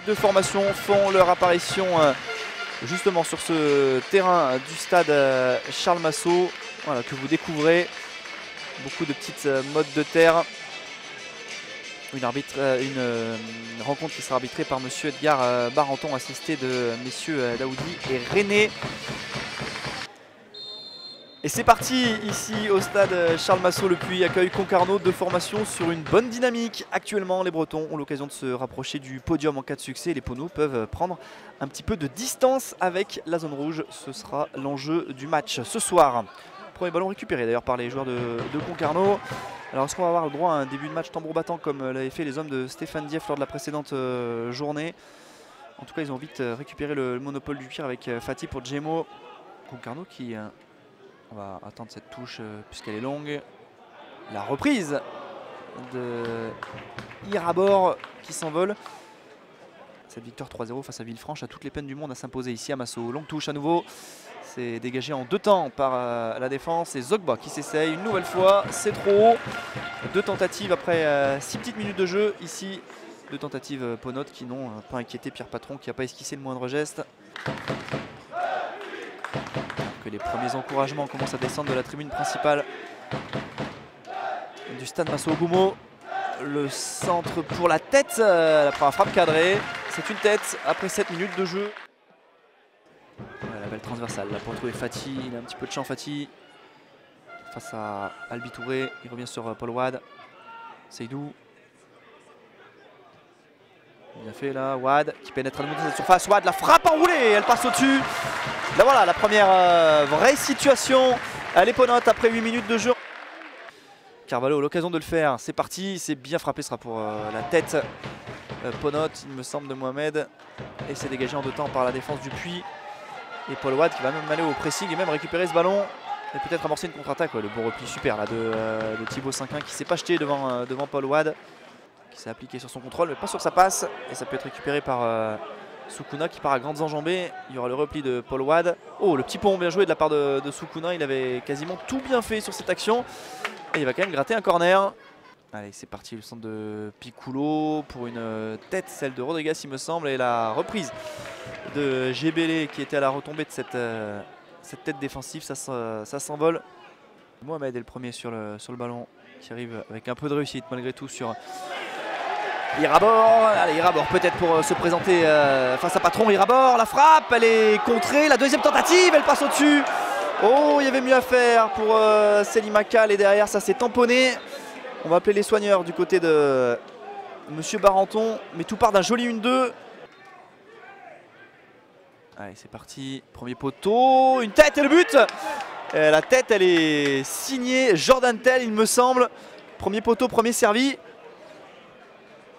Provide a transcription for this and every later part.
de formation font leur apparition justement sur ce terrain du stade Charles Massot, voilà, que vous découvrez. Beaucoup de petites modes de terre. Une rencontre qui sera arbitrée par monsieur Edgar Barenton, assisté de messieurs Daoudi et René. Et c'est parti ici au stade Charles Massot. Le Puy accueille Concarneau, de formation sur une bonne dynamique. Actuellement, les Bretons ont l'occasion de se rapprocher du podium en cas de succès. Les Poneaux peuvent prendre un petit peu de distance avec la zone rouge. Ce sera l'enjeu du match ce soir. Premier ballon récupéré d'ailleurs par les joueurs de Concarneau. Alors est-ce qu'on va avoir le droit à un début de match tambour battant comme l'avaient fait les hommes de Stéphane Dieff lors de la précédente journée? En tout cas, ils ont vite récupéré le monopole du tir avec Fati pour Djemo. Concarneau qui... on va attendre cette touche puisqu'elle est longue. La reprise de Irabor qui s'envole. Cette victoire 3-0 face à Villefranche a toutes les peines du monde à s'imposer ici à Massot. Longue touche à nouveau. C'est dégagé en 2 temps par la défense. Et Zogba qui s'essaye une nouvelle fois. C'est trop haut. 2 tentatives après 6 petites minutes de jeu. Ici, 2 tentatives Ponote qui n'ont pas inquiété Pierre Patron, qui n'a pas esquissé le moindre geste. Que les premiers encouragements commencent à descendre de la tribune principale du stade Massot-Goumo. Le centre pour la tête, la première frappe cadrée. C'est une tête après 7 minutes de jeu. La belle transversale là pour trouver Fati. Il a un petit peu de champ Fati face à Albi Touré. Il revient sur Paul Wade. Seydou. Bien fait là, Wade qui pénètre à nouveau dans cette surface. Wade, la frappe enroulée, elle passe au-dessus. Là voilà la première vraie situation à l'Eponote après 8 minutes de jeu. Carvalho a l'occasion de le faire, c'est parti, c'est bien frappé, ce sera pour la tête. Ponote, il me semble, de Mohamed. Et c'est dégagé en 2 temps par la défense du Puy. Et Paul Wade qui va même aller au pressing et même récupérer ce ballon. Et peut-être amorcer une contre-attaque. Ouais, le bon repli super là de Thibaut 5-1 qui s'est pas jeté devant Paul Wade. Qui s'est appliqué sur son contrôle mais pas sur sa passe. Et ça peut être récupéré par Soukouna qui part à grandes enjambées. Il y aura le repli de Paul Wade. Oh, le petit pont bien joué de la part de Soukouna. Il avait quasiment tout bien fait sur cette action. Et il va quand même gratter un corner. Allez, c'est parti, le centre de Piccolo pour une tête, celle de Rodriguez il me semble. Et la reprise de Gébélé qui était à la retombée de cette tête défensive. Ça s'envole. Mohamed est le premier sur le ballon qui arrive avec un peu de réussite malgré tout sur Irabor. Allez, Irabor peut-être pour se présenter face à Patron. Irabor, la frappe, elle est contrée. La deuxième tentative, elle passe au-dessus. Oh, il y avait mieux à faire pour Selim Akal et derrière ça s'est tamponné. On va appeler les soigneurs du côté de monsieur Barenton, mais tout part d'un joli 1-2. Allez, c'est parti, premier poteau, une tête et le but. La tête, elle est signée Jordan Tell, il me semble. Premier poteau, premier servi.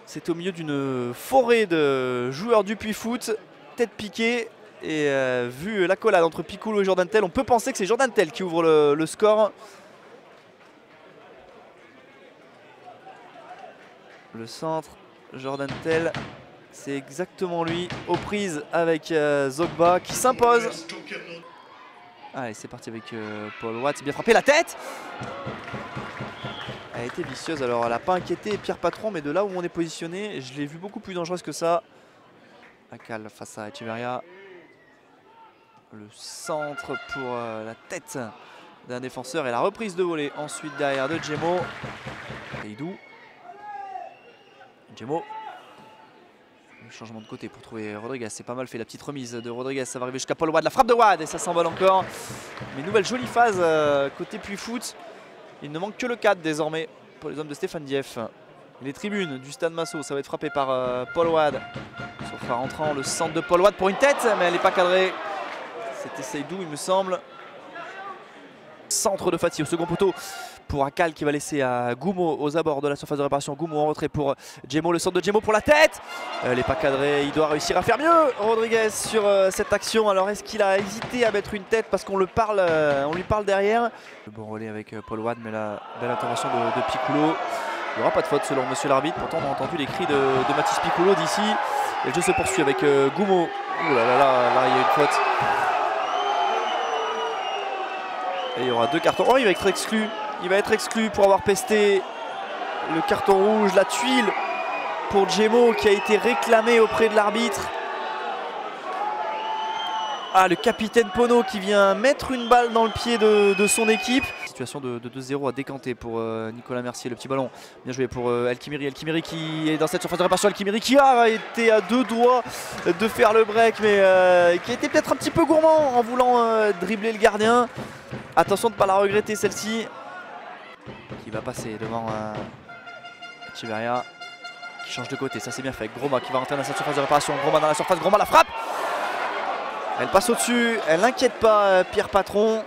C'était au milieu d'une forêt de joueurs du Puy Foot, tête piquée. Et vu l'accolade entre Piccolo et Jordan Tell, on peut penser que c'est Jordan Tell qui ouvre le score. Le centre, Jordan Tell, c'est exactement lui, aux prises avec Zogba qui s'impose. Allez, c'est parti avec Paul Wade, c'est bien frappé, la tête. Elle a été vicieuse, alors elle n'a pas inquiété Pierre Patron, mais de là où on est positionné, je l'ai vu beaucoup plus dangereuse que ça. Akal face à Echeverria. Le centre pour la tête d'un défenseur et la reprise de volée ensuite derrière de Djemo. Seydou. Djemo. Le changement de côté pour trouver Rodriguez, c'est pas mal fait la petite remise de Rodriguez, ça va arriver jusqu'à Paul Wade, la frappe de Wade et ça s'envole encore. Mais nouvelle jolie phase côté Puy Foot. Il ne manque que le 4 désormais pour les hommes de Stéphane Dieff. Les tribunes du stade Massot, ça va être frappé par Paul Wade. Sur phare entrant, le centre de Paul Wade pour une tête, mais elle n'est pas cadrée. C'était Seydou il me semble. Centre de Fati au second poteau pour Akal qui va laisser à Goumo aux abords de la surface de réparation. Goumo en retrait pour Djemo, le centre de Djemo pour la tête. Elle n'est pas cadrée, il doit réussir à faire mieux. Rodriguez sur cette action. Alors est-ce qu'il a hésité à mettre une tête parce qu'on lui parle derrière. Le bon relais avec Paul Wade, mais la belle intervention de Piccolo. Il n'y aura pas de faute selon monsieur l'arbitre. Pourtant on a entendu les cris de Mathis Piccolo d'ici. Et le jeu se poursuit avec Goumo. Ouh là là là, il y a une faute. Et il y aura 2 cartons. Oh, il va être exclu. Il va être exclu pour avoir pesté le carton rouge, la tuile pour Djemo qui a été réclamé auprès de l'arbitre. Ah, le capitaine Pono qui vient mettre une balle dans le pied de son équipe. Situation de 2-0 à décanter pour Nicolas Mercier. Le petit ballon, bien joué pour El Khmiri. El Khmiri qui est dans cette surface de réparation. El Khmiri qui a été à 2 doigts de faire le break, mais qui a été peut-être un petit peu gourmand en voulant dribbler le gardien. Attention de ne pas la regretter celle-ci. Qui va passer devant Echeverria. Qui change de côté, ça c'est bien fait. Avec Groma qui va rentrer dans cette surface de réparation. Groma dans la surface, Groma la frappe. Elle passe au-dessus, elle n'inquiète pas Pierre Patron.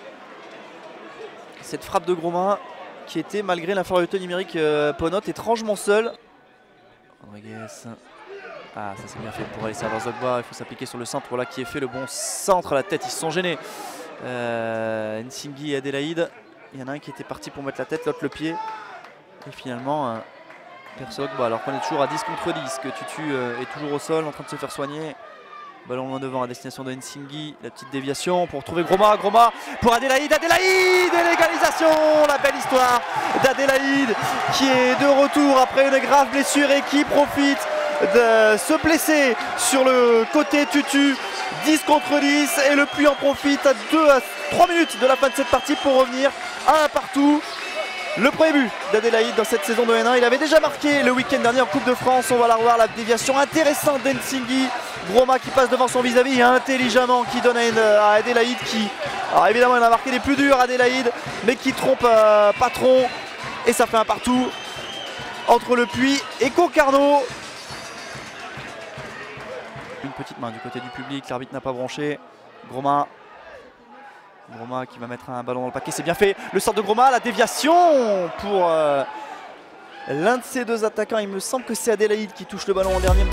Cette frappe de Groma qui était, malgré l'infériorité numérique, Ponot étrangement seul. Rodriguez. Ah, ça c'est bien fait pour aller servir Zogba. Il faut s'appliquer sur le centre. Voilà qui est fait, le bon centre à la tête. Ils se sont gênés. Nsinghi et Adélaïde. Il y en a un qui était parti pour mettre la tête, l'autre le pied. Et finalement, Pierre Zogba, alors qu'on est toujours à 10 contre 10, que Tutu est toujours au sol en train de se faire soigner. Ballon loin devant à destination de Nsinghi, la petite déviation pour trouver Groma, Groma pour Adélaïde, Adélaïde et l'égalisation, la belle histoire d'Adélaïde qui est de retour après une grave blessure et qui profite de se blesser sur le côté Tutu. 10 contre 10 et le Puy en profite à 3 minutes de la fin de cette partie pour revenir à un partout. Le premier but d'Adélaïde dans cette saison de N1, il avait déjà marqué le week-end dernier en Coupe de France. On va la revoir, la déviation intéressante d'Nsinghi. Groma qui passe devant son vis-à-vis intelligemment, qui donne à Adélaïde qui... Alors évidemment il a marqué les plus durs Adélaïde, mais qui trompe Patron. Et ça fait un partout entre le Puy et Concarneau. Une petite main du côté du public, l'arbitre n'a pas branché. Groma qui va mettre un ballon dans le paquet, c'est bien fait. Le sort de Groma, la déviation pour l'un de ces deux attaquants. Il me semble que c'est Adélaïde qui touche le ballon en dernier.